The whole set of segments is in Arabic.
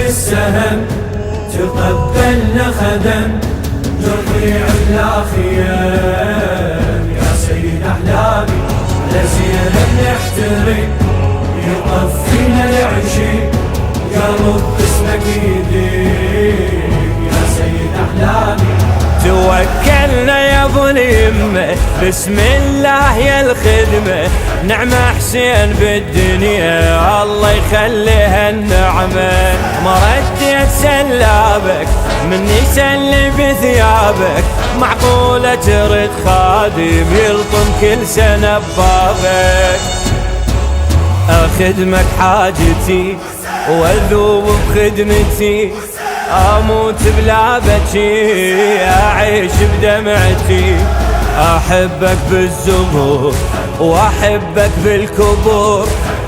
بالسهم تقبلنا خدم نضيع بلا خيام. يا سيد أحلامي على زينب نحترم يطفينا العشي قلب اسمك يديك. يا سيد أحلامي توكلنا يا ابو اليمه بسم الله يا الخدمه نعمة حسين بالدنيا الله يخليها النعمة. ما رديت سلابك مني سل بثيابك معقولة ترد خادم يلطم كل سنة ببابك. أخدمك حاجتي وأذوب بخدمتي أموت بلا بكي أعيش بدمعتي. أحبك بالزهور وأحبك بالكبور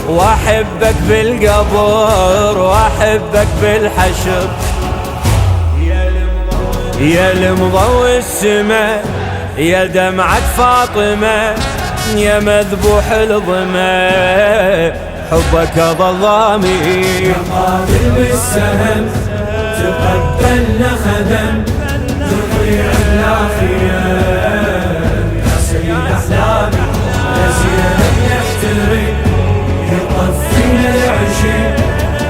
وأحبك بالقبر وأحبك بالحشر. يا المضوي السما يا دمعة فاطمة يا مذبوح الظما حبك ظلامي. يا قادر بالسهم تقبلنا خدم نضيع بلا خيام. يا سيد أحلامي يا زينب نحترم يطفينا العشي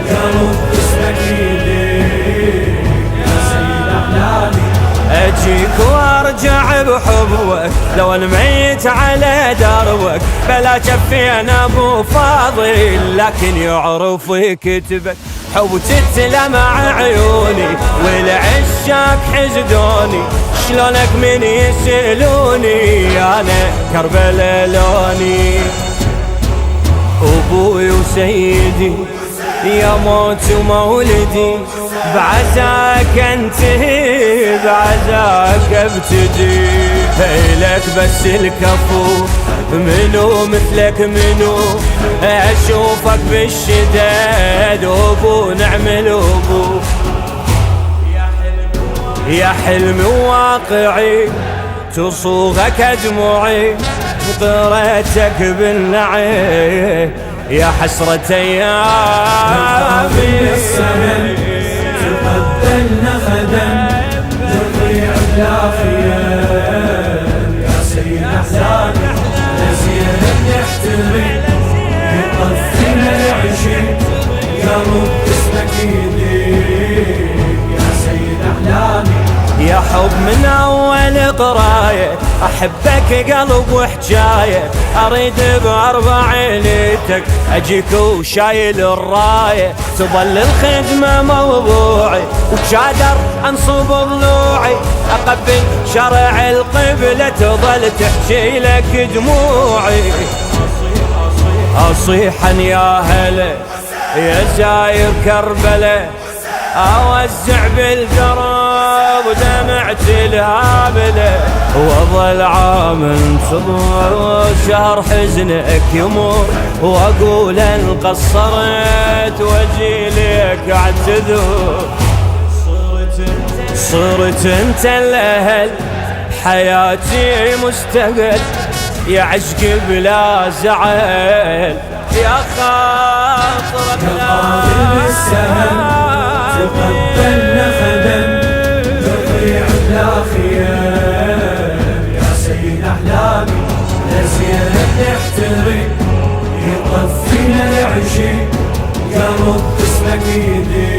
قلب اسمك يديك. يا سيد أحلامي أجيك وارجع بحبك لو الميت على دربك بلا شفين ابو فاضل لكن يعرف كتبك. حوت تلمع عيوني والعشاق حزدوني شلونك من يسألوني انا كربلاء لوني. ابوي وسيدي يا موت ومولدي بعزاك انتهي بعزاك ابتدي. لك بس الكفو منو مثلك منو اشوفك بالشداد ابو نعمل ابو. يا حلمي وواقعي تصوغك دموعي قريتك بالنعي يا حسرة ايامي. تقبلنا خدم نضيع بلا خيام. يا سيد أحلامي يا زينب نحترم يطفينا العشي قلب اسمك يديك. يا سيد أحلامي يا حب من أول قراية أحبك قلب وحجاية أريد بأربع ليتك أجيك وشايل الراية تظل الخدمة موضوعي وشادر أنصب ضلوعي أقبل شرع القبلة تظل تحكي لك دموعي. أصيحا يا هلا يا زاير كربلة أوزع بالقرب ودمعت الهابلة وظل عام انتظر شهر حزنك يمر واقول ان قصرت واجي لك اعتذر. صرت انت الاهل حياتي مستقل يا عشق بلا زعل يا خاطرك لا تقبلنا خدم نضيع بلا خيام. يا سيد أحلامي يا زينب نحترم يطفينا العشي قلب اسمك يديك.